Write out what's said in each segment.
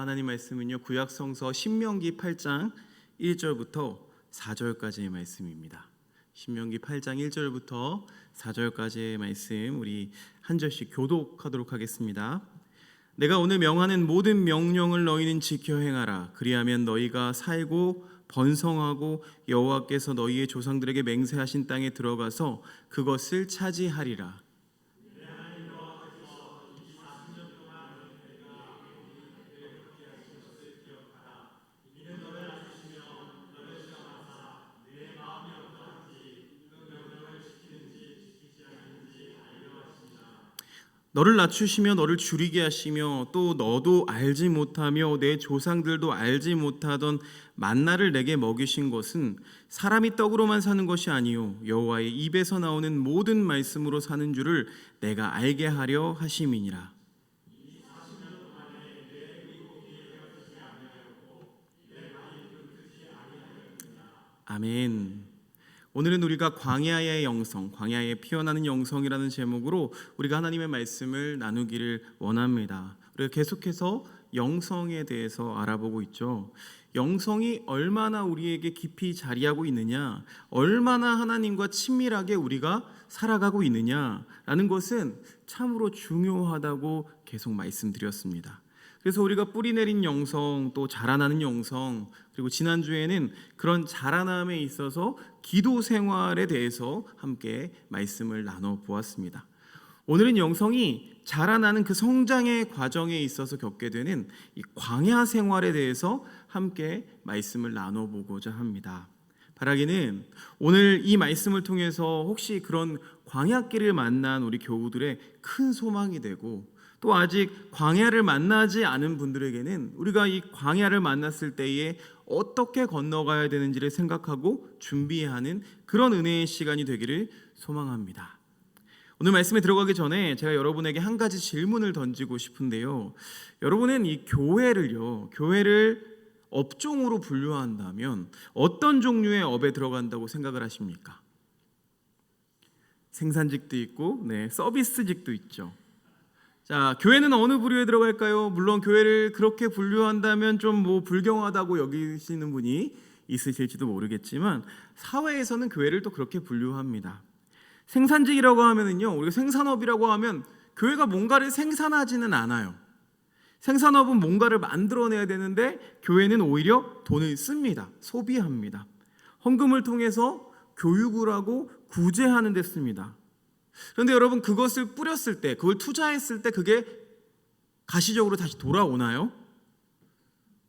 하나님 말씀은요, 구약 성서 신명기 8장 1절부터 4절까지의 말씀입니다. 신명기 8장 1절부터 4절까지의 말씀 우리 한 절씩 교독하도록 하겠습니다. 내가 오늘 명하는 모든 명령을 너희는 지켜 행하라. 그리하면 너희가 살고 번성하고 여호와께서 너희의 조상들에게 맹세하신 땅에 들어가서 그것을 차지하리라. 너를 낮추시며 너를 줄이게 하시며 또 너도 알지 못하며 내 조상들도 알지 못하던 만나를 내게 먹이신 것은 사람이 떡으로만 사는 것이 아니요 여호와의 입에서 나오는 모든 말씀으로 사는 줄을 내가 알게 하려 하심이니라. 아멘. 오늘은 우리가 광야의 영성, 광야에 피어나는 영성이라는 제목으로 우리가 하나님의 말씀을 나누기를 원합니다. 우리가 계속해서 영성에 대해서 알아보고 있죠. 영성이 얼마나 우리에게 깊이 자리하고 있느냐, 얼마나 하나님과 친밀하게 우리가 살아가고 있느냐라는 것은 참으로 중요하다고 계속 말씀드렸습니다. 그래서 우리가 뿌리내린 영성, 또 자라나는 영성, 그리고 지난주에는 그런 자라남에 있어서 기도 생활에 대해서 함께 말씀을 나눠보았습니다. 오늘은 영성이 자라나는 그 성장의 과정에 있어서 겪게 되는 이 광야 생활에 대해서 함께 말씀을 나눠보고자 합니다. 바라기는 오늘 이 말씀을 통해서 혹시 그런 광야길을 만난 우리 교우들의 큰 소망이 되고, 또 아직 광야를 만나지 않은 분들에게는 우리가 이 광야를 만났을 때에 어떻게 건너가야 되는지를 생각하고 준비하는 그런 은혜의 시간이 되기를 소망합니다. 오늘 말씀에 들어가기 전에 제가 여러분에게 한 가지 질문을 던지고 싶은데요. 여러분은 이 교회를 업종으로 분류한다면 어떤 종류의 업에 들어간다고 생각을 하십니까? 생산직도 있고, 서비스직도 있죠. 자, 교회는 어느 부류에 들어갈까요? 물론 교회를 그렇게 분류한다면 좀 불경하다고 여기시는 분이 있으실지도 모르겠지만 사회에서는 교회를 또 그렇게 분류합니다. 생산직이라고 하면은요, 우리가 생산업이라고 하면 교회가 뭔가를 생산하지는 않아요. 생산업은 뭔가를 만들어내야 되는데 교회는 오히려 돈을 씁니다. 소비합니다. 헌금을 통해서 교육을 하고 구제하는 데 씁니다. 그런데 여러분, 그것을 뿌렸을 때, 그걸 투자했을 때 그게 가시적으로 다시 돌아오나요?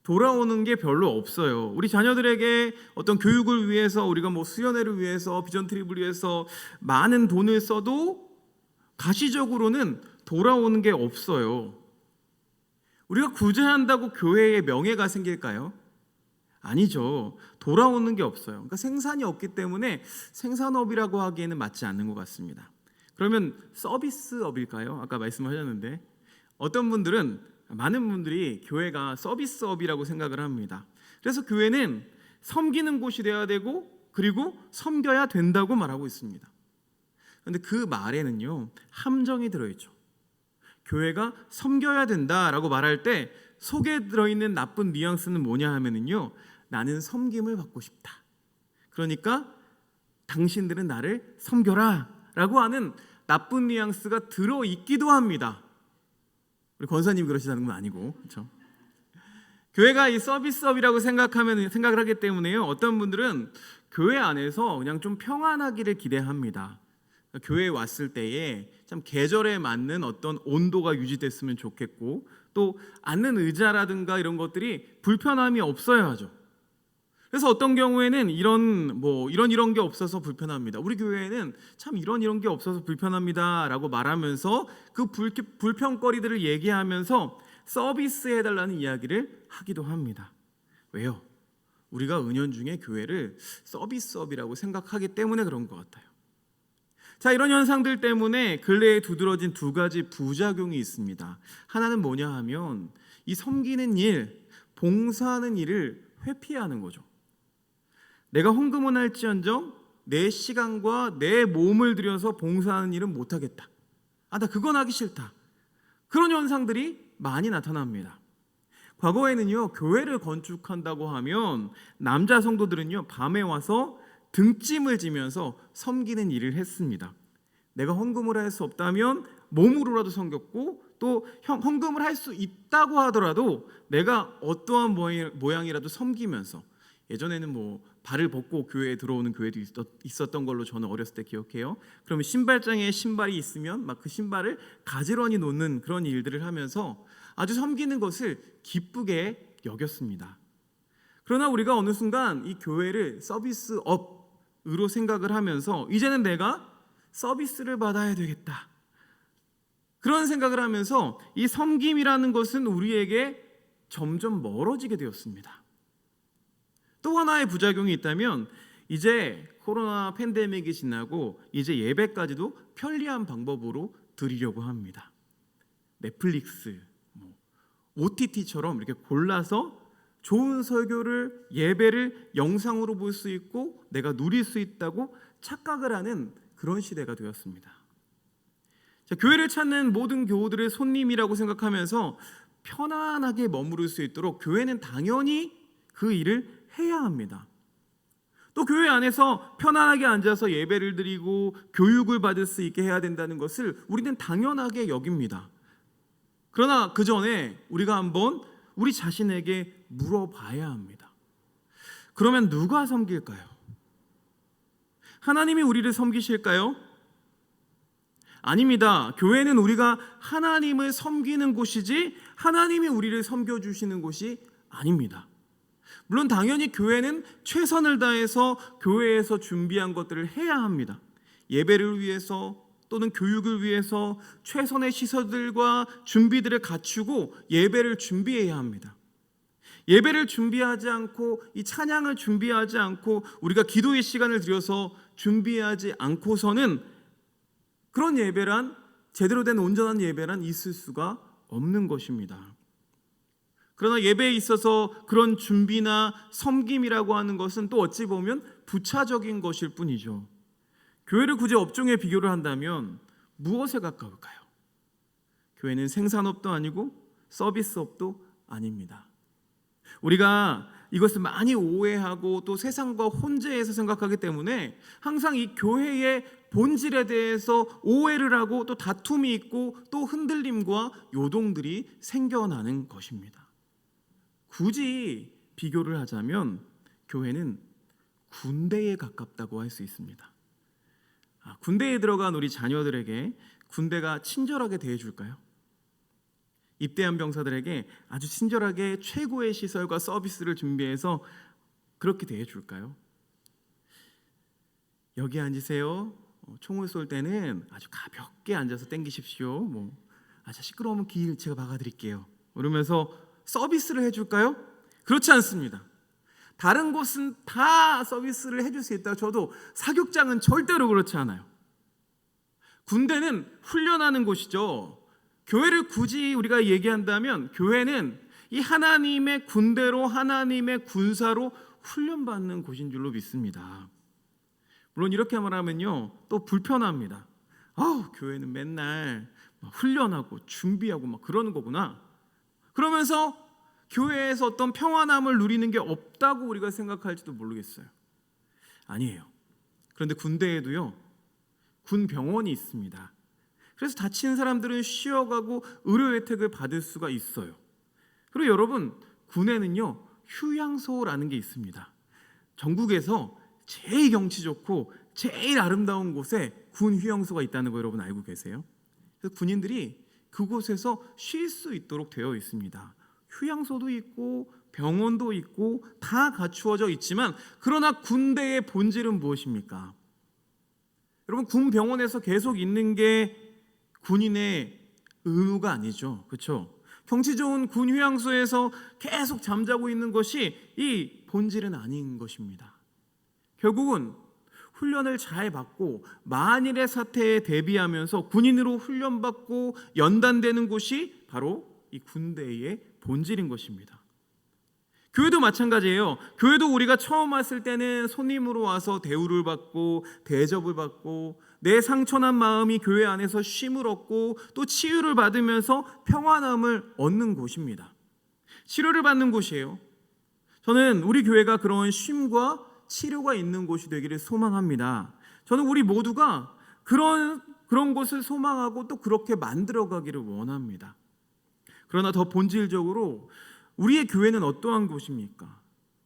돌아오는 게 별로 없어요. 우리 자녀들에게 어떤 교육을 위해서 우리가 수련회를 위해서 비전 트립을 위해서 많은 돈을 써도 가시적으로는 돌아오는 게 없어요. 우리가 구제한다고 교회의 명예가 생길까요? 아니죠. 돌아오는 게 없어요. 그러니까 생산이 없기 때문에 생산업이라고 하기에는 맞지 않는 것 같습니다. 그러면 서비스업일까요? 아까 말씀하셨는데 많은 분들이 교회가 서비스업이라고 생각을 합니다. 그래서 교회는 섬기는 곳이 되어야 되고, 그리고 섬겨야 된다고 말하고 있습니다. 그런데 그 말에는요, 함정이 들어있죠. 교회가 섬겨야 된다라고 말할 때 속에 들어있는 나쁜 뉘앙스는 뭐냐 하면은요, 나는 섬김을 받고 싶다. 그러니까 당신들은 나를 섬겨라 라고 하는 나쁜 뉘앙스가 들어있기도 합니다. 우리 권사님 그러시다는 건 아니고, 그렇죠? 교회가 이 서비스업이라고 생각을 하기 때문에요, 어떤 분들은 교회 안에서 그냥 좀 평안하기를 기대합니다. 교회에 왔을 때에 참 계절에 맞는 어떤 온도가 유지됐으면 좋겠고, 또 앉는 의자라든가 이런 것들이 불편함이 없어야 하죠. 그래서 어떤 경우에는 이런 게 없어서 불편합니다. 우리 교회에는 참 이런 게 없어서 불편합니다라고 말하면서 그 불편거리들을 얘기하면서 서비스해달라는 이야기를 하기도 합니다. 왜요? 우리가 은연중에 교회를 서비스업이라고 생각하기 때문에 그런 것 같아요. 자, 이런 현상들 때문에 근래에 두드러진 두 가지 부작용이 있습니다. 하나는 뭐냐 하면 이 섬기는 일, 봉사하는 일을 회피하는 거죠. 내가 헌금은 할지언정 내 시간과 내 몸을 들여서 봉사하는 일은 못하겠다. 나 그건 하기 싫다. 그런 현상들이 많이 나타납니다. 과거에는요, 교회를 건축한다고 하면 남자 성도들은요, 밤에 와서 등짐을 지면서 섬기는 일을 했습니다. 내가 헌금을 할 수 없다면 몸으로라도 섬겼고, 또 헌금을 할 수 있다고 하더라도 내가 어떠한 모양이라도 섬기면서, 예전에는 뭐 발을 벗고 교회에 들어오는 교회도 있었던 걸로 저는 어렸을 때 기억해요. 그러면 신발장에 신발이 있으면 막 그 신발을 가지런히 놓는 그런 일들을 하면서 아주 섬기는 것을 기쁘게 여겼습니다. 그러나 우리가 어느 순간 이 교회를 서비스업으로 생각을 하면서 이제는 내가 서비스를 받아야 되겠다, 그런 생각을 하면서 이 섬김이라는 것은 우리에게 점점 멀어지게 되었습니다. 또 하나의 부작용이 있다면, 이제 코로나 팬데믹이 지나고 이제 예배까지도 편리한 방법으로 드리려고 합니다. 넷플릭스, OTT처럼 이렇게 골라서 좋은 설교를, 예배를 영상으로 볼 수 있고 내가 누릴 수 있다고 착각을 하는 그런 시대가 되었습니다. 자, 교회를 찾는 모든 교우들을 손님이라고 생각하면서 편안하게 머무를 수 있도록 교회는 당연히 그 일을 해야 합니다. 또 교회 안에서 편안하게 앉아서 예배를 드리고 교육을 받을 수 있게 해야 된다는 것을 우리는 당연하게 여깁니다. 그러나 그 전에 우리가 한번 우리 자신에게 물어봐야 합니다. 그러면 누가 섬길까요? 하나님이 우리를 섬기실까요? 아닙니다. 교회는 우리가 하나님을 섬기는 곳이지 하나님이 우리를 섬겨주시는 곳이 아닙니다. 물론 당연히 교회는 최선을 다해서 교회에서 준비한 것들을 해야 합니다. 예배를 위해서 또는 교육을 위해서 최선의 시설들과 준비들을 갖추고 예배를 준비해야 합니다. 예배를 준비하지 않고 이 찬양을 준비하지 않고 우리가 기도의 시간을 들여서 준비하지 않고서는 그런 예배란, 제대로 된 온전한 예배란 있을 수가 없는 것입니다. 그러나 예배에 있어서 그런 준비나 섬김이라고 하는 것은 또 어찌 보면 부차적인 것일 뿐이죠. 교회를 굳이 업종에 비교를 한다면 무엇에 가까울까요? 교회는 생산업도 아니고 서비스업도 아닙니다. 우리가 이것을 많이 오해하고 또 세상과 혼재해서 생각하기 때문에 항상 이 교회의 본질에 대해서 오해를 하고 또 다툼이 있고 또 흔들림과 요동들이 생겨나는 것입니다. 굳이 비교를 하자면 교회는 군대에 가깝다고 할 수 있습니다. 군대에 들어간 우리 자녀들에게 군대가 친절하게 대해줄까요? 입대한 병사들에게 아주 친절하게 최고의 시설과 서비스를 준비해서 그렇게 대해줄까요? 여기 앉으세요. 총을 쏠 때는 아주 가볍게 앉아서 땡기십시오. 아주 시끄러우면 길 제가 막아드릴게요. 그러면서 서비스를 해줄까요? 그렇지 않습니다. 다른 곳은 다 서비스를 해줄 수 있다고 쳐도 사격장은 절대로 그렇지 않아요. 군대는 훈련하는 곳이죠. 교회를 굳이 우리가 얘기한다면 교회는 이 하나님의 군대로, 하나님의 군사로 훈련받는 곳인 줄로 믿습니다. 물론 이렇게 말하면요 또 불편합니다. 교회는 맨날 훈련하고 준비하고 막 그러는 거구나. 그러면서 교회에서 어떤 평안함을 누리는 게 없다고 우리가 생각할지도 모르겠어요. 아니에요. 그런데 군대에도요 군병원이 있습니다. 그래서 다친 사람들은 쉬어가고 의료 혜택을 받을 수가 있어요. 그리고 여러분, 군에는요 휴양소라는 게 있습니다. 전국에서 제일 경치 좋고 제일 아름다운 곳에 군 휴양소가 있다는 거 여러분 알고 계세요? 그래서 군인들이 그곳에서 쉴 수 있도록 되어 있습니다. 휴양소도 있고 병원도 있고 다 갖추어져 있지만, 그러나 군대의 본질은 무엇입니까? 여러분, 군 병원에서 계속 있는 게 군인의 의무가 아니죠. 그렇죠? 경치 좋은 군 휴양소에서 계속 잠자고 있는 것이 이 본질은 아닌 것입니다. 결국은 훈련을 잘 받고 만일의 사태에 대비하면서 군인으로 훈련받고 연단되는 곳이 바로 이 군대의 본질인 것입니다. 교회도 마찬가지예요. 교회도 우리가 처음 왔을 때는 손님으로 와서 대우를 받고 대접을 받고 내 상처난 마음이 교회 안에서 쉼을 얻고 또 치유를 받으면서 평안함을 얻는 곳입니다. 치료를 받는 곳이에요. 저는 우리 교회가 그런 쉼과 치료가 있는 곳이 되기를 소망합니다. 저는 우리 모두가 그런 곳을 소망하고 또 그렇게 만들어가기를 원합니다. 그러나 더 본질적으로 우리의 교회는 어떠한 곳입니까?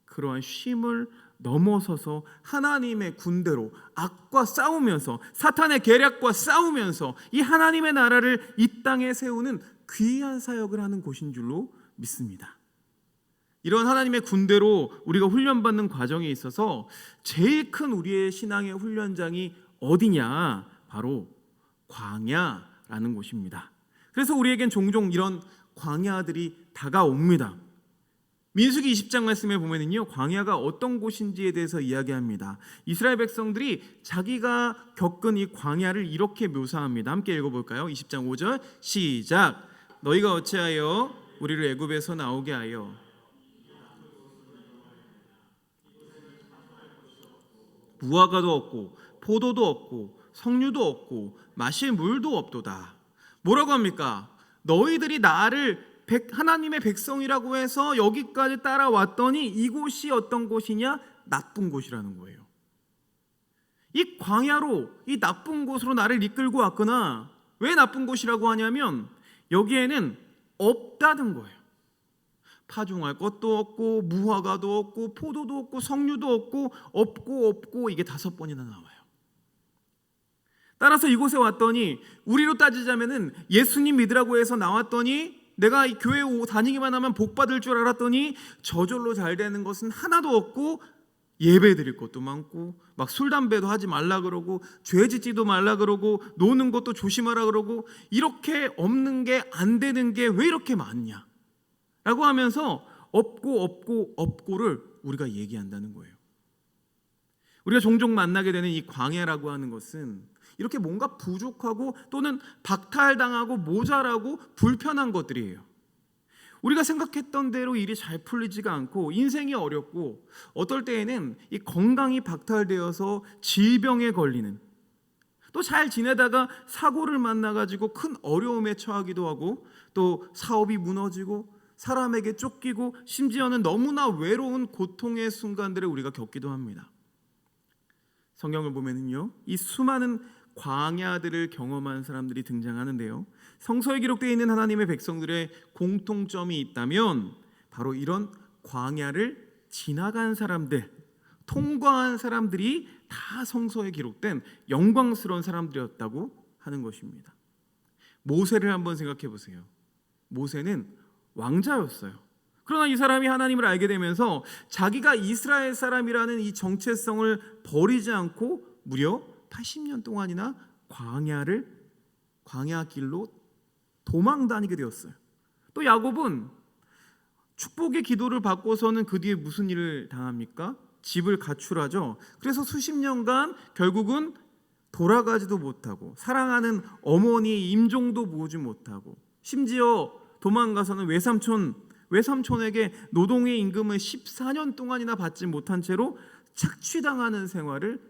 그러한 쉼을 넘어서서 하나님의 군대로 악과 싸우면서 사탄의 계략과 싸우면서 이 하나님의 나라를 이 땅에 세우는 귀한 사역을 하는 곳인 줄로 믿습니다. 이런 하나님의 군대로 우리가 훈련받는 과정에 있어서 제일 큰 우리의 신앙의 훈련장이 어디냐? 바로 광야라는 곳입니다. 그래서 우리에겐 종종 이런 광야들이 다가옵니다. 민수기 20장 말씀에 보면은요, 광야가 어떤 곳인지에 대해서 이야기합니다. 이스라엘 백성들이 자기가 겪은 이 광야를 이렇게 묘사합니다. 함께 읽어볼까요? 20장 5절 시작. 너희가 어찌하여 우리를 애굽에서 나오게 하여 무화과도 없고 포도도 없고 석류도 없고 마실 물도 없도다. 뭐라고 합니까? 너희들이 나를 하나님의 백성이라고 해서 여기까지 따라왔더니 이곳이 어떤 곳이냐? 나쁜 곳이라는 거예요. 이 광야로, 이 나쁜 곳으로 나를 이끌고 왔거나, 왜 나쁜 곳이라고 하냐면 여기에는 없다는 거예요. 파종할 것도 없고 무화과도 없고 포도도 없고 석류도 없고 이게 5번이나 나와요. 따라서 이곳에 왔더니 우리로 따지자면은 예수님 믿으라고 해서 나왔더니 내가 이 교회 다니기만 하면 복 받을 줄 알았더니 저절로 잘 되는 것은 하나도 없고 예배 드릴 것도 많고 막 술 담배도 하지 말라 그러고 죄 짓지도 말라 그러고 노는 것도 조심하라 그러고 이렇게 없는 게 안 되는 게 왜 이렇게 많냐 라고 하면서 없고를 우리가 얘기한다는 거예요. 우리가 종종 만나게 되는 이 광야라고 하는 것은 이렇게 뭔가 부족하고 또는 박탈당하고 모자라고 불편한 것들이에요. 우리가 생각했던 대로 일이 잘 풀리지가 않고 인생이 어렵고 어떨 때에는 이 건강이 박탈되어서 질병에 걸리는, 또 잘 지내다가 사고를 만나가지고 큰 어려움에 처하기도 하고, 또 사업이 무너지고 사람에게 쫓기고 심지어는 너무나 외로운 고통의 순간들을 우리가 겪기도 합니다. 성경을 보면은요, 이 수많은 광야들을 경험한 사람들이 등장하는데요, 성서에 기록되어 있는 하나님의 백성들의 공통점이 있다면 바로 이런 광야를 지나간 사람들, 통과한 사람들이 다 성서에 기록된 영광스러운 사람들이었다고 하는 것입니다. 모세를 한번 생각해 보세요. 모세는 왕자였어요. 그러나 이 사람이 하나님을 알게 되면서 자기가 이스라엘 사람이라는 이 정체성을 버리지 않고 무려 80년 동안이나 광야 길로 도망 다니게 되었어요. 또 야곱은 축복의 기도를 받고서는 그 뒤에 무슨 일을 당합니까? 집을 가출하죠. 그래서 수십 년간 결국은 돌아가지도 못하고 사랑하는 어머니의 임종도 보지 못하고 심지어 도망가서는 외삼촌에게 노동의 임금을 14년 동안이나 받지 못한 채로 착취당하는 생활을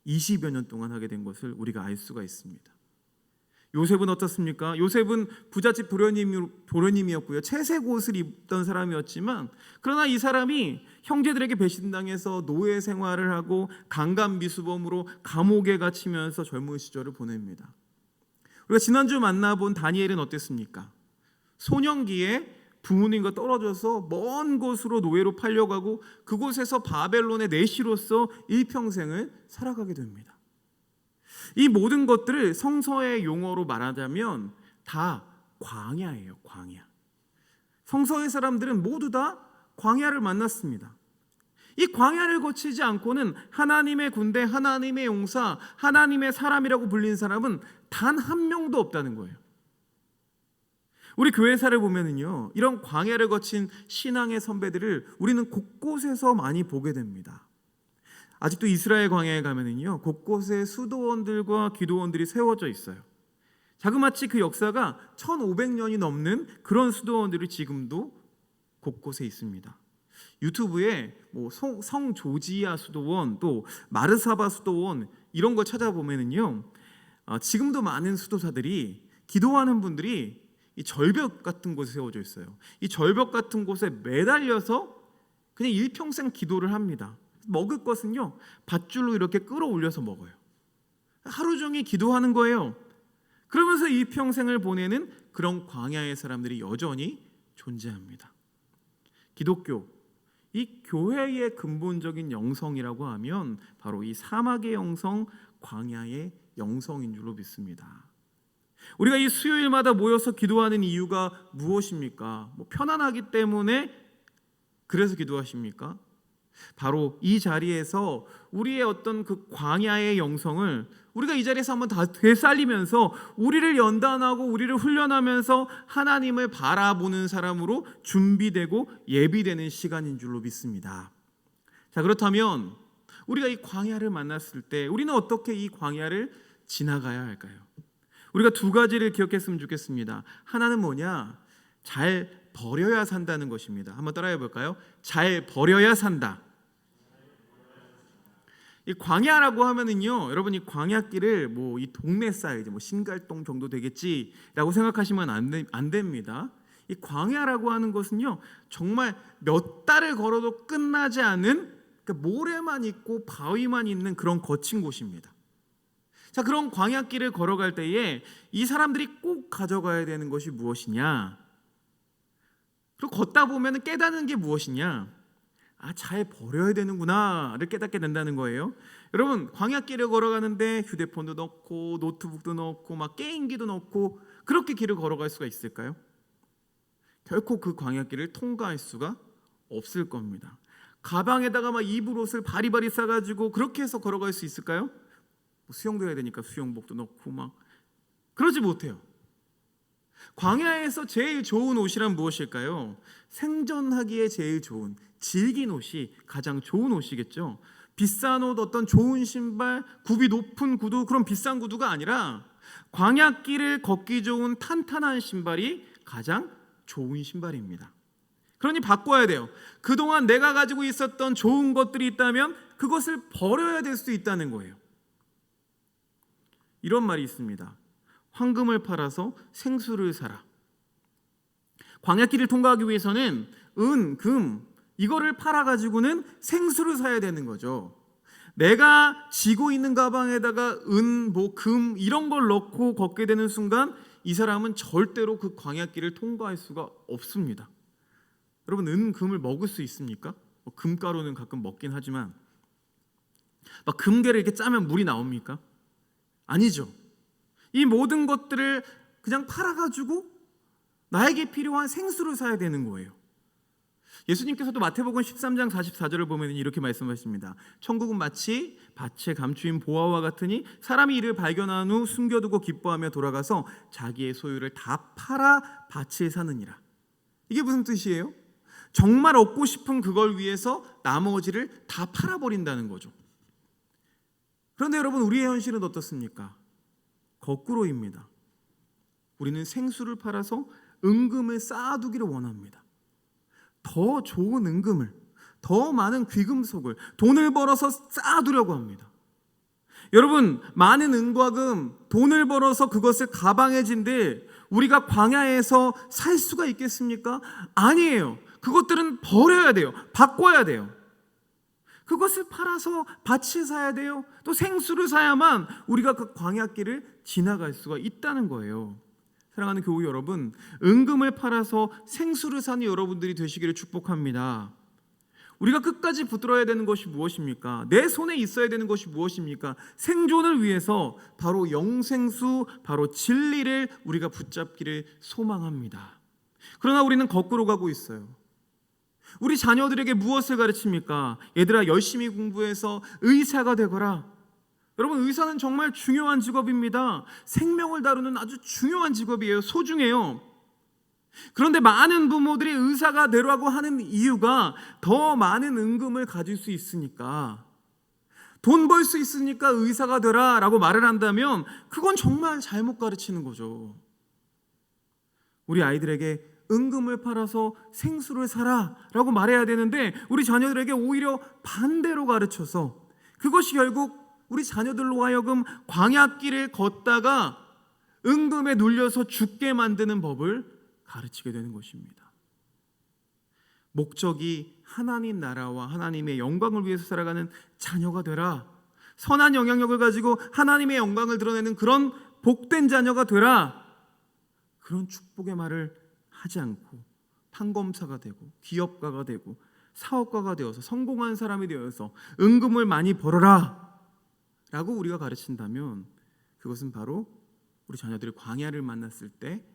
20여 년 동안 하게 된 것을 우리가 알 수가 있습니다. 요셉은 어떻습니까? 요셉은 부잣집 도련님이었고요. 채색 옷을 입던 사람이었지만 그러나 이 사람이 형제들에게 배신당해서 노예 생활을 하고 강간미수범으로 감옥에 갇히면서 젊은 시절을 보냅니다. 우리가 지난주 만나본 다니엘은 어땠습니까? 소년기에 부모님과 떨어져서 먼 곳으로 노예로 팔려가고 그곳에서 바벨론의 내시로서 일평생을 살아가게 됩니다. 이 모든 것들을 성서의 용어로 말하자면 다 광야예요. 광야. 성서의 사람들은 모두 다 광야를 만났습니다. 이 광야를 거치지 않고는 하나님의 군대, 하나님의 용사, 하나님의 사람이라고 불린 사람은 단 한 명도 없다는 거예요. 우리 교회사를 보면은요, 이런 광야를 거친 신앙의 선배들을 우리는 곳곳에서 많이 보게 됩니다. 아직도 이스라엘 광야에 가면은요, 곳곳에 수도원들과 기도원들이 세워져 있어요. 자그마치 그 역사가 1500년이 넘는 그런 수도원들이 지금도 곳곳에 있습니다. 유튜브에 성 조지아 수도원, 또 마르사바 수도원 이런 걸 찾아보면은요, 지금도 많은 수도사들이 기도하는 분들이 이 절벽 같은 곳에 세워져 있어요. 이 절벽 같은 곳에 매달려서 그냥 일평생 기도를 합니다. 먹을 것은요, 밧줄로 이렇게 끌어올려서 먹어요. 하루 종일 기도하는 거예요. 그러면서 일평생을 보내는 그런 광야의 사람들이 여전히 존재합니다. 기독교, 이 교회의 근본적인 영성이라고 하면 바로 이 사막의 영성, 광야의 영성인 줄로 믿습니다. 우리가 이 수요일마다 모여서 기도하는 이유가 무엇입니까? 편안하기 때문에 그래서 기도하십니까? 바로 이 자리에서 우리의 어떤 그 광야의 영성을 우리가 이 자리에서 한번 다 되살리면서 우리를 연단하고 우리를 훈련하면서 하나님을 바라보는 사람으로 준비되고 예비되는 시간인 줄로 믿습니다. 자, 그렇다면 우리가 이 광야를 만났을 때 우리는 어떻게 이 광야를 지나가야 할까요? 우리가 두 가지를 기억했으면 좋겠습니다. 하나는 뭐냐? 잘 버려야 산다는 것입니다. 한번 따라해 볼까요? 잘 버려야 산다. 이 광야라고 하면은요, 여러분 이 광야길을 이 동네 사이즈, 신갈동 정도 되겠지라고 생각하시면 안 됩니다. 이 광야라고 하는 것은요, 정말 몇 달을 걸어도 끝나지 않은 모래만 있고 바위만 있는 그런 거친 곳입니다. 자, 그런 광야길을 걸어갈 때에 이 사람들이 꼭 가져가야 되는 것이 무엇이냐? 그리고 걷다 보면 깨닫는 게 무엇이냐? 잘 버려야 되는구나를 깨닫게 된다는 거예요. 여러분, 광야길을 걸어가는데 휴대폰도 넣고 노트북도 넣고 게임기도 넣고 그렇게 길을 걸어갈 수가 있을까요? 결코 그 광야길을 통과할 수가 없을 겁니다. 가방에다가 입을 옷을 바리바리 싸가지고 그렇게 해서 걸어갈 수 있을까요? 수영도 해야 되니까 수영복도 넣고 그러지 못해요. 광야에서 제일 좋은 옷이란 무엇일까요? 생존하기에 제일 좋은, 질긴 옷이 가장 좋은 옷이겠죠. 비싼 옷, 어떤 좋은 신발, 굽이 높은 구두, 그런 비싼 구두가 아니라 광야길을 걷기 좋은 탄탄한 신발이 가장 좋은 신발입니다. 그러니 바꿔야 돼요. 그동안 내가 가지고 있었던 좋은 것들이 있다면 그것을 버려야 될 수 있다는 거예요. 이런 말이 있습니다. 황금을 팔아서 생수를 사라. 광야길을 통과하기 위해서는 은, 금 이거를 팔아가지고는 생수를 사야 되는 거죠. 내가 쥐고 있는 가방에다가 은, 금 이런 걸 넣고 걷게 되는 순간 이 사람은 절대로 그 광야길을 통과할 수가 없습니다. 여러분, 은, 금을 먹을 수 있습니까? 금가루는 가끔 먹긴 하지만 금괴를 이렇게 짜면 물이 나옵니까? 아니죠. 이 모든 것들을 그냥 팔아가지고 나에게 필요한 생수를 사야 되는 거예요. 예수님께서도 마태복음 13장 44절을 보면 이렇게 말씀하십니다. 천국은 마치 밭에 감추인 보화와 같으니 사람이 이를 발견한 후 숨겨두고 기뻐하며 돌아가서 자기의 소유를 다 팔아 밭을 사느니라. 이게 무슨 뜻이에요? 정말 얻고 싶은 그걸 위해서 나머지를 다 팔아버린다는 거죠. 그런데 여러분, 우리의 현실은 어떻습니까? 거꾸로입니다. 우리는 생수를 팔아서 은금을 쌓아두기를 원합니다. 더 좋은 은금을, 더 많은 귀금속을, 돈을 벌어서 쌓아두려고 합니다. 여러분, 많은 은과 금, 돈을 벌어서 그것을 가방에 진들 우리가 광야에서 살 수가 있겠습니까? 아니에요. 그것들은 버려야 돼요. 바꿔야 돼요. 그것을 팔아서 밭을 사야 돼요. 또 생수를 사야만 우리가 그 광야길을 지나갈 수가 있다는 거예요. 사랑하는 교우 여러분, 은금을 팔아서 생수를 사는 여러분들이 되시기를 축복합니다. 우리가 끝까지 붙들어야 되는 것이 무엇입니까? 내 손에 있어야 되는 것이 무엇입니까? 생존을 위해서 바로 영생수, 바로 진리를 우리가 붙잡기를 소망합니다. 그러나 우리는 거꾸로 가고 있어요. 우리 자녀들에게 무엇을 가르칩니까? 얘들아, 열심히 공부해서 의사가 되거라. 여러분, 의사는 정말 중요한 직업입니다. 생명을 다루는 아주 중요한 직업이에요. 소중해요. 그런데 많은 부모들이 의사가 되라고 하는 이유가 더 많은 은금을 가질 수 있으니까, 돈 벌 수 있으니까 의사가 되라 라고 말을 한다면 그건 정말 잘못 가르치는 거죠. 우리 아이들에게 은금을 팔아서 생수를 사라 라고 말해야 되는데 우리 자녀들에게 오히려 반대로 가르쳐서 그것이 결국 우리 자녀들로 하여금 광야길을 걷다가 은금에 눌려서 죽게 만드는 법을 가르치게 되는 것입니다. 목적이 하나님 나라와 하나님의 영광을 위해서 살아가는 자녀가 되라. 선한 영향력을 가지고 하나님의 영광을 드러내는 그런 복된 자녀가 되라. 그런 축복의 말을 하지 않고 판검사가 되고 기업가가 되고 사업가가 되어서 성공한 사람이 되어서 은금을 많이 벌어라 라고 우리가 가르친다면 그것은 바로 우리 자녀들이 광야를 만났을 때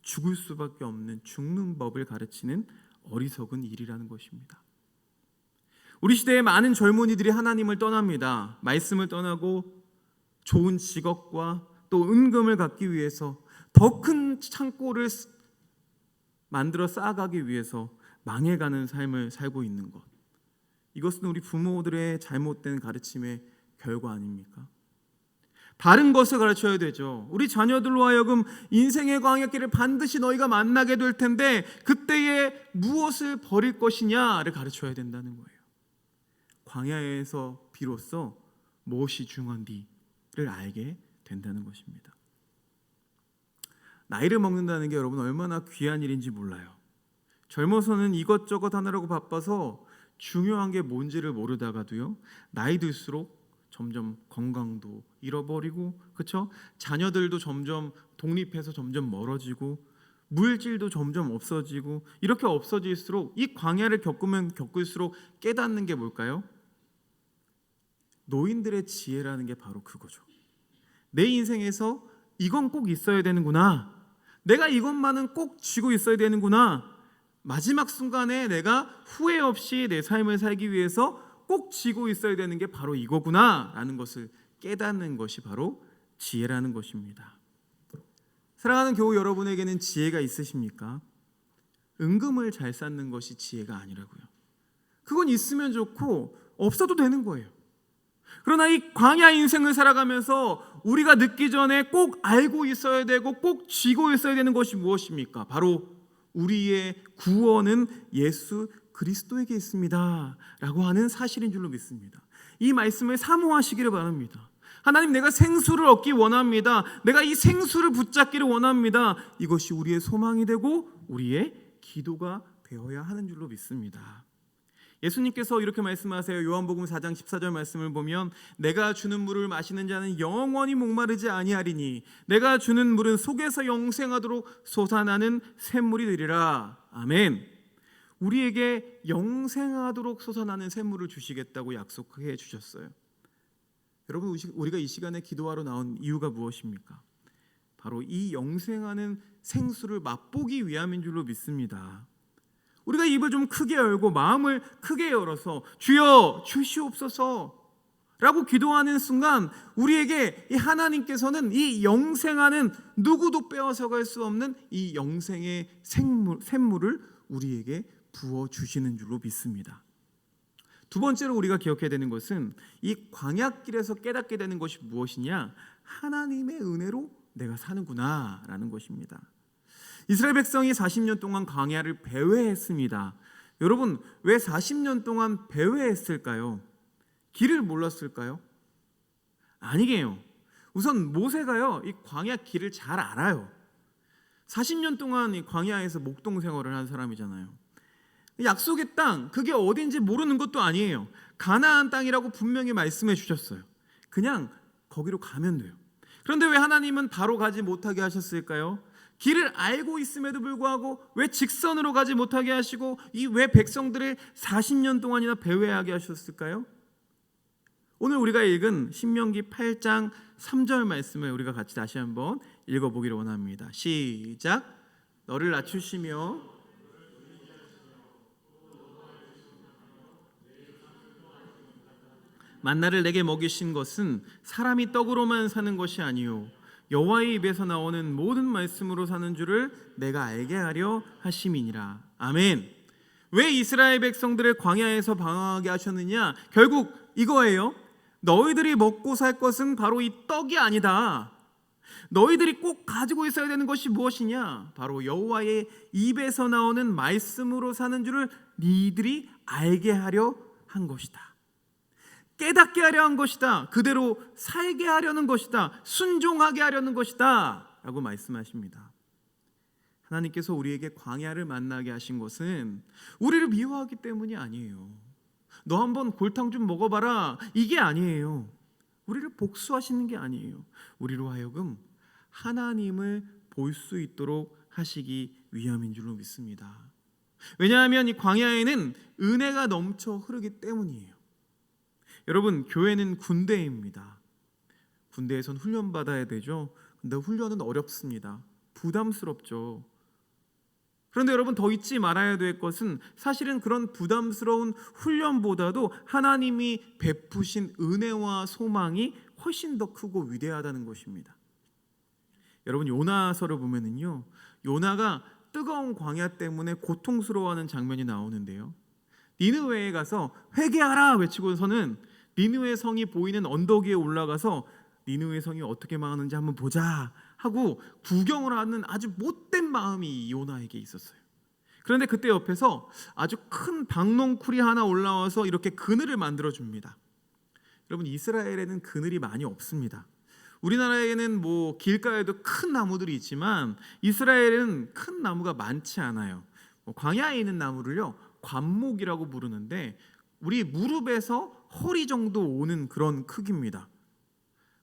죽을 수밖에 없는 죽는 법을 가르치는 어리석은 일이라는 것입니다. 우리 시대의 많은 젊은이들이 하나님을 떠납니다. 말씀을 떠나고 좋은 직업과 또 은금을 갖기 위해서 더 큰 창고를 만들어 쌓아가기 위해서 망해가는 삶을 살고 있는 것, 이것은 우리 부모들의 잘못된 가르침의 결과 아닙니까? 바른 것을 가르쳐야 되죠. 우리 자녀들로 하여금 인생의 광야길을 반드시 너희가 만나게 될 텐데 그때에 무엇을 버릴 것이냐를 가르쳐야 된다는 거예요. 광야에서 비로소 무엇이 중요한지를 알게 된다는 것입니다. 나이를 먹는다는 게 여러분 얼마나 귀한 일인지 몰라요. 젊어서는 이것저것 하느라고 바빠서 중요한 게 뭔지를 모르다가도요, 나이 들수록 점점 건강도 잃어버리고, 그렇죠? 자녀들도 점점 독립해서 점점 멀어지고, 물질도 점점 없어지고, 이렇게 없어질수록 이 광야를 겪으면 겪을수록 깨닫는 게 뭘까요? 노인들의 지혜라는 게 바로 그거죠. 내 인생에서 이건 꼭 있어야 되는구나. 내가 이것만은 꼭 쥐고 있어야 되는구나. 마지막 순간에 내가 후회 없이 내 삶을 살기 위해서 꼭 쥐고 있어야 되는 게 바로 이거구나 라는 것을 깨닫는 것이 바로 지혜라는 것입니다. 사랑하는 교우 여러분에게는 지혜가 있으십니까? 은금을 잘 쌓는 것이 지혜가 아니라고요. 그건 있으면 좋고 없어도 되는 거예요. 그러나 이 광야 인생을 살아가면서 우리가 늦기 전에 꼭 알고 있어야 되고 꼭 쥐고 있어야 되는 것이 무엇입니까? 바로 우리의 구원은 예수 그리스도에게 있습니다 라고 하는 사실인 줄로 믿습니다. 이 말씀을 사모하시기를 바랍니다. 하나님, 내가 생수를 얻기 원합니다. 내가 이 생수를 붙잡기를 원합니다. 이것이 우리의 소망이 되고 우리의 기도가 되어야 하는 줄로 믿습니다. 예수님께서 이렇게 말씀하세요. 요한복음 4장 14절 말씀을 보면 내가 주는 물을 마시는 자는 영원히 목마르지 아니하리니 내가 주는 물은 속에서 영생하도록 솟아나는 샘물이 되리라. 아멘. 우리에게 영생하도록 솟아나는 샘물을 주시겠다고 약속해 주셨어요. 여러분, 우리가 이 시간에 기도하러 나온 이유가 무엇입니까? 바로 이 영생하는 생수를 맛보기 위함인 줄로 믿습니다. 우리가 입을 좀 크게 열고 마음을 크게 열어서 주여 주시옵소서 라고 기도하는 순간 우리에게 이 하나님께서는 이 영생하는, 누구도 빼앗아갈 수 없는 이 영생의 샘물을 우리에게 부어주시는 줄로 믿습니다. 두 번째로 우리가 기억해야 되는 것은 이 광야길에서 깨닫게 되는 것이 무엇이냐? 하나님의 은혜로 내가 사는구나 라는 것입니다. 이스라엘 백성이 40년 동안 광야를 배회했습니다. 여러분, 왜 40년 동안 배회했을까요? 길을 몰랐을까요? 아니게요. 우선 모세가요, 이 광야 길을 잘 알아요. 40년 동안 이 광야에서 목동 생활을 한 사람이잖아요. 약속의 땅, 그게 어딘지 모르는 것도 아니에요. 가나안 땅이라고 분명히 말씀해 주셨어요. 그냥 거기로 가면 돼요. 그런데 왜 하나님은 바로 가지 못하게 하셨을까요? 길을 알고 있음에도 불구하고 왜 직선으로 가지 못하게 하시고 이 왜 백성들을 40년 동안이나 배회하게 하셨을까요? 오늘 우리가 읽은 신명기 8장 3절 말씀을 우리가 같이 다시 한번 읽어보기를 원합니다. 시작. 너를 낮추시며 만나를 내게 먹이신 것은 사람이 떡으로만 사는 것이 아니요 여호와의 입에서 나오는 모든 말씀으로 사는 줄을 내가 알게 하려 하심이니라. 아멘. 왜 이스라엘 백성들을 광야에서 방황하게 하셨느냐? 결국 이거예요. 너희들이 먹고 살 것은 바로 이 떡이 아니다. 너희들이 꼭 가지고 있어야 되는 것이 무엇이냐? 바로 여호와의 입에서 나오는 말씀으로 사는 줄을 너희들이 알게 하려 한 것이다. 깨닫게 하려 한 것이다. 그대로 살게 하려는 것이다. 순종하게 하려는 것이다 라고 말씀하십니다. 하나님께서 우리에게 광야를 만나게 하신 것은 우리를 미워하기 때문이 아니에요. 너 한번 골탕 좀 먹어봐라, 이게 아니에요. 우리를 복수하시는 게 아니에요. 우리로 하여금 하나님을 볼 수 있도록 하시기 위함인 줄로 믿습니다. 왜냐하면 이 광야에는 은혜가 넘쳐 흐르기 때문이에요. 여러분, 교회는 군대입니다. 군대에선 훈련받아야 되죠. 근데 훈련은 어렵습니다. 부담스럽죠. 그런데 여러분, 더 잊지 말아야 될 것은 사실은 그런 부담스러운 훈련보다도 하나님이 베푸신 은혜와 소망이 훨씬 더 크고 위대하다는 것입니다. 여러분, 요나서를 보면은요, 요나가 뜨거운 광야 때문에 고통스러워하는 장면이 나오는데요, 니느웨에 가서 회개하라 외치고서는 니느웨 성이 보이는 언덕 위에 올라가서 니느웨 성이 어떻게 망하는지 한번 보자 하고 구경을 하는 아주 못된 마음이 요나에게 있었어요. 그런데 그때 옆에서 아주 큰 박농쿨이 하나 올라와서 이렇게 그늘을 만들어 줍니다. 여러분, 이스라엘에는 그늘이 많이 없습니다. 우리나라에는 뭐 길가에도 큰 나무들이 있지만 이스라엘은 큰 나무가 많지 않아요. 광야에 있는 나무를요, 관목이라고 부르는데 우리 무릎에서 허리 정도 오는 그런 크기입니다.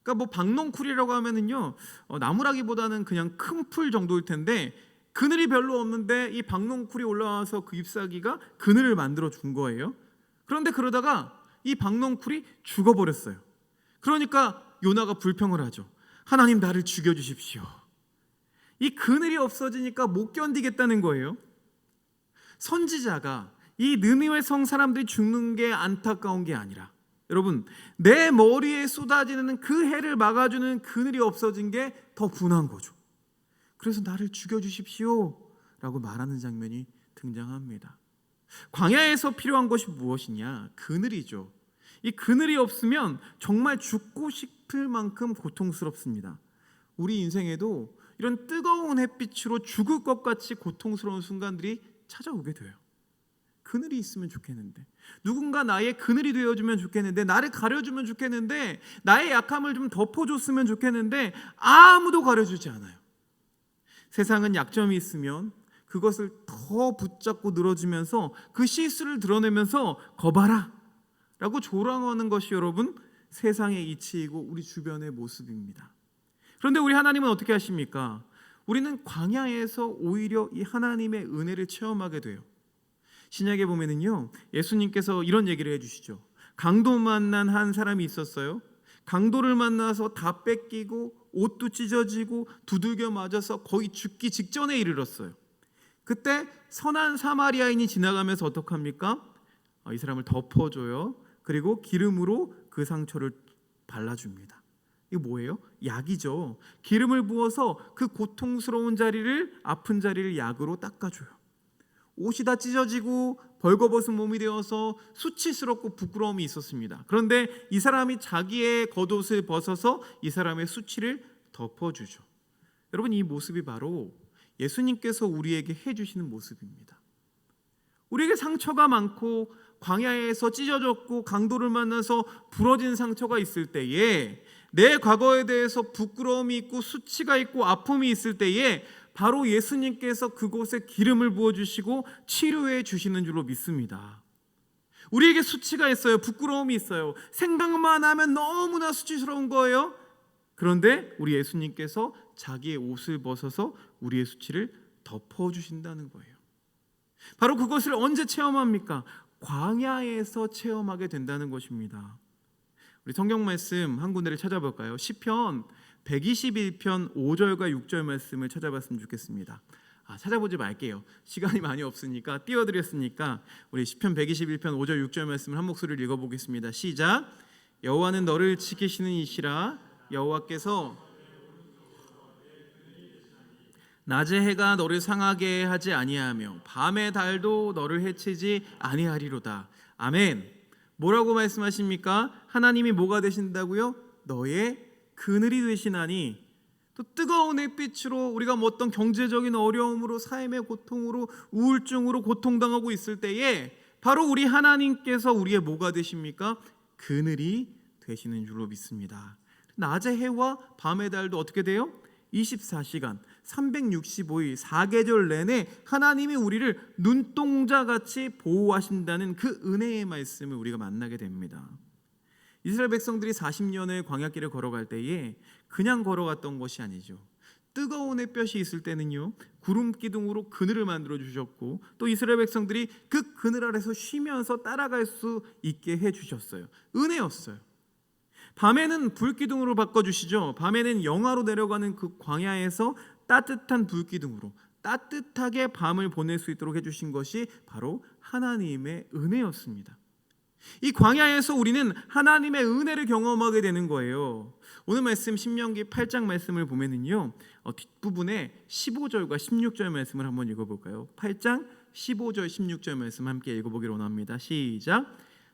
그러니까 뭐 박농쿨이라고 하면은요, 나무라기보다는 그냥 큰 풀 정도일 텐데 그늘이 별로 없는데 이 박농쿨이 올라와서 그 잎사귀가 그늘을 만들어 준 거예요. 그런데 그러다가 이 박농쿨이 죽어버렸어요. 그러니까 요나가 불평을 하죠. 하나님, 나를 죽여주십시오. 이 그늘이 없어지니까 못 견디겠다는 거예요. 선지자가 이 느니웨 성 사람들이 죽는 게 안타까운 게 아니라, 여러분, 내 머리에 쏟아지는 그 해를 막아주는 그늘이 없어진 게 더 분한 거죠. 그래서 나를 죽여주십시오 라고 말하는 장면이 등장합니다. 광야에서 필요한 것이 무엇이냐? 그늘이죠. 이 그늘이 없으면 정말 죽고 싶을 만큼 고통스럽습니다. 우리 인생에도 이런 뜨거운 햇빛으로 죽을 것 같이 고통스러운 순간들이 찾아오게 돼요. 그늘이 있으면 좋겠는데, 누군가 나의 그늘이 되어주면 좋겠는데, 나를 가려주면 좋겠는데, 나의 약함을 좀 덮어줬으면 좋겠는데 아무도 가려주지 않아요. 세상은 약점이 있으면 그것을 더 붙잡고 늘어지면서 그 실수를 드러내면서 거봐라 라고 조롱하는 것이 여러분, 세상의 이치이고 우리 주변의 모습입니다. 그런데 우리 하나님은 어떻게 하십니까? 우리는 광야에서 오히려 이 하나님의 은혜를 체험하게 돼요. 신약에 보면은요, 예수님께서 이런 얘기를 해주시죠. 강도 만난 한 사람이 있었어요. 강도를 만나서 다 뺏기고 옷도 찢어지고 두들겨 맞아서 거의 죽기 직전에 이르렀어요. 그때 선한 사마리아인이 지나가면서 어떡합니까? 이 사람을 덮어줘요. 그리고 기름으로 그 상처를 발라줍니다. 이거 뭐예요? 약이죠. 기름을 부어서 그 고통스러운 자리를, 아픈 자리를 약으로 닦아줘요. 옷이 다 찢어지고 벌거벗은 몸이 되어서 수치스럽고 부끄러움이 있었습니다. 그런데 이 사람이 자기의 겉옷을 벗어서 이 사람의 수치를 덮어주죠. 여러분, 이 모습이 바로 예수님께서 우리에게 해주시는 모습입니다. 우리에게 상처가 많고 광야에서 찢어졌고 강도를 만나서 부러진 상처가 있을 때에, 내 과거에 대해서 부끄러움이 있고 수치가 있고 아픔이 있을 때에 바로 예수님께서 그곳에 기름을 부어주시고 치료해 주시는 줄로 믿습니다. 우리에게 수치가 있어요. 부끄러움이 있어요. 생각만 하면 너무나 수치스러운 거예요. 그런데 우리 예수님께서 자기의 옷을 벗어서 우리의 수치를 덮어주신다는 거예요. 바로 그것을 언제 체험합니까? 광야에서 체험하게 된다는 것입니다. 우리 성경 말씀 한 군데를 찾아볼까요? 시편 121편 5절과 6절 말씀을 찾아봤으면 좋겠습니다. 찾아보지 말게요. 시간이 많이 없으니까 띄워드렸으니까 우리 시편 121편 5절 6절 말씀을 한 목소리를 읽어보겠습니다. 시작. 여호와는 너를 지키시는 이시라. 여호와께서 낮의 해가 너를 상하게 하지 아니하며 밤의 달도 너를 해치지 아니하리로다. 아멘. 뭐라고 말씀하십니까? 하나님이 뭐가 되신다고요? 너의 그늘이 되시나니. 또 뜨거운 햇빛으로 우리가 뭐 어떤 경제적인 어려움으로, 삶의 고통으로, 우울증으로 고통당하고 있을 때에 바로 우리 하나님께서 우리의 뭐가 되십니까? 그늘이 되시는 줄로 믿습니다. 낮의 해와 밤의 달도 어떻게 돼요? 24시간 365일 4계절 내내 하나님이 우리를 눈동자같이 보호하신다는 그 은혜의 말씀을 우리가 만나게 됩니다. 이스라엘 백성들이 40년의 광야길을 걸어갈 때에 그냥 걸어갔던 것이 아니죠. 뜨거운 햇볕이 있을 때는요, 구름 기둥으로 그늘을 만들어 주셨고, 또 이스라엘 백성들이 그 그늘 아래서 쉬면서 따라갈 수 있게 해 주셨어요. 은혜였어요. 밤에는 불기둥으로 바꿔주시죠. 밤에는 영하로 내려가는 그 광야에서 따뜻한 불기둥으로 따뜻하게 밤을 보낼 수 있도록 해주신 것이 바로 하나님의 은혜였습니다. 이 광야에서 우리는 하나님의 은혜를 경험하게 되는 거예요. 오늘 말씀 신명기 8장 말씀을 보면은요, 뒷부분에 15절과 16절 말씀을 한번 읽어볼까요? 8장 15절 16절 말씀 함께 읽어보기를 원합니다. 시작.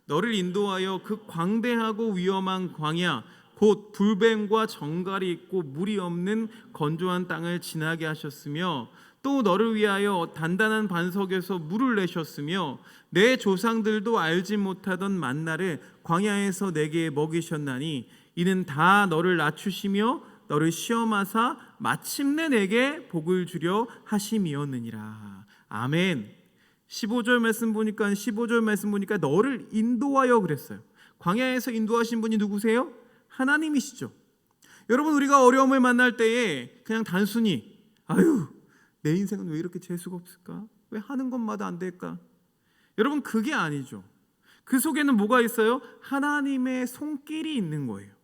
너를 인도하여 그 광대하고 위험한 광야 곧 불뱀과 정갈이 있고 물이 없는 건조한 땅을 지나게 하셨으며, 또 너를 위하여 단단한 반석에서 물을 내셨으며, 내 조상들도 알지 못하던 만나를 광야에서 내게 먹이셨나니 이는 다 너를 낮추시며 너를 시험하사 마침내 내게 복을 주려 하심이었느니라. 아멘. 15절 말씀 보니까 너를 인도하여 그랬어요. 광야에서 인도하신 분이 누구세요? 하나님이시죠. 여러분, 우리가 어려움을 만날 때에 그냥 단순히 아유, 내 인생은 왜 이렇게 재수가 없을까? 왜 하는 것마다 안 될까? 여러분, 그게 아니죠. 그 속에는 뭐가 있어요? 하나님의 손길이 있는 거예요.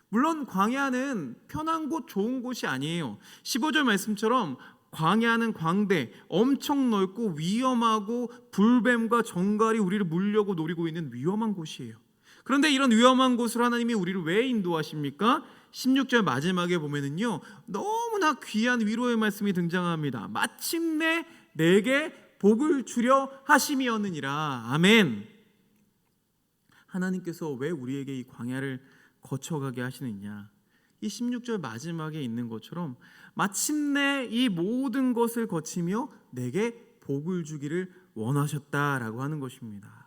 물론 광야는 편한 곳, 좋은 곳이 아니에요. 15절 말씀처럼 광야는 광대, 엄청 넓고 위험하고 불뱀과 정갈이 우리를 물려고 노리고 있는 위험한 곳이에요. 그런데 이런 위험한 곳을 하나님이 우리를 왜 인도하십니까? 16절 마지막에 보면은요, 너무나 귀한 위로의 말씀이 등장합니다. 마침내 내게 복을 주려 하심이었느니라. 아멘. 하나님께서 왜 우리에게 이 광야를 거쳐가게 하시느냐? 이 16절 마지막에 있는 것처럼 마침내 이 모든 것을 거치며 내게 복을 주기를 원하셨다라고 하는 것입니다.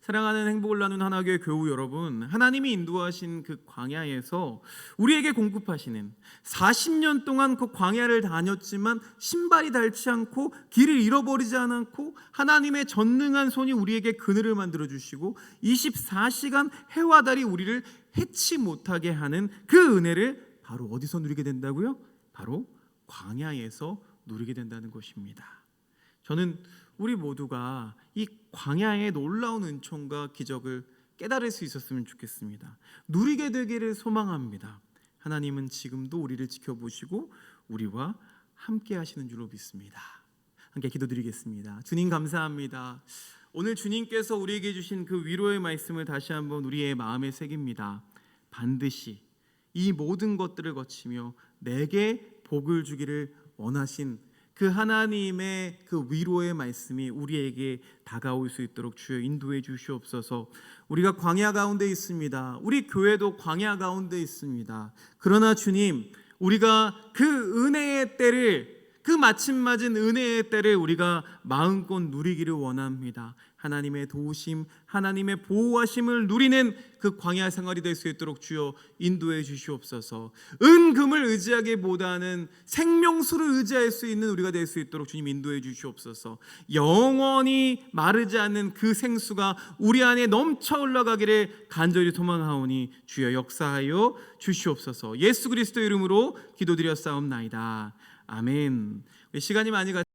사랑하는 행복을 나누는 하나교회 교우 여러분, 하나님이 인도하신 그 광야에서 우리에게 공급하시는 40년 동안 그 광야를 다녔지만 신발이 닳지 않고 길을 잃어버리지 않고 하나님의 전능한 손이 우리에게 그늘을 만들어 주시고 24시간 해와 달이 우리를 해치 못하게 하는 그 은혜를 바로 어디서 누리게 된다고요? 바로 광야에서 누리게 된다는 것입니다. 저는 우리 모두가 이 광야의 놀라운 은총과 기적을 깨달을 수 있었으면 좋겠습니다. 누리게 되기를 소망합니다. 하나님은 지금도 우리를 지켜보시고 우리와 함께 하시는 줄로 믿습니다. 함께 기도드리겠습니다. 주님 감사합니다. 오늘 주님께서 우리에게 주신 그 위로의 말씀을 다시 한번 우리의 마음에 새깁니다. 반드시 이 모든 것들을 거치며 내게 복을 주기를 원하신 그 하나님의 그 위로의 말씀이 우리에게 다가올 수 있도록 주여 인도해 주시옵소서. 우리가 광야 가운데 있습니다. 우리 교회도 광야 가운데 있습니다. 그러나 주님, 우리가 그 은혜의 때를, 그 마침 맞은 은혜의 때를 우리가 마음껏 누리기를 원합니다. 하나님의 도우심, 하나님의 보호하심을 누리는 그 광야 생활이 될 수 있도록 주여 인도해 주시옵소서. 은금을 의지하기보다는 생명수를 의지할 수 있는 우리가 될 수 있도록 주님 인도해 주시옵소서. 영원히 마르지 않는 그 생수가 우리 안에 넘쳐 올라가기를 간절히 소망하오니 주여 역사하여 주시옵소서. 예수 그리스도 이름으로 기도드렸사옵나이다. 아멘. 시간이 많이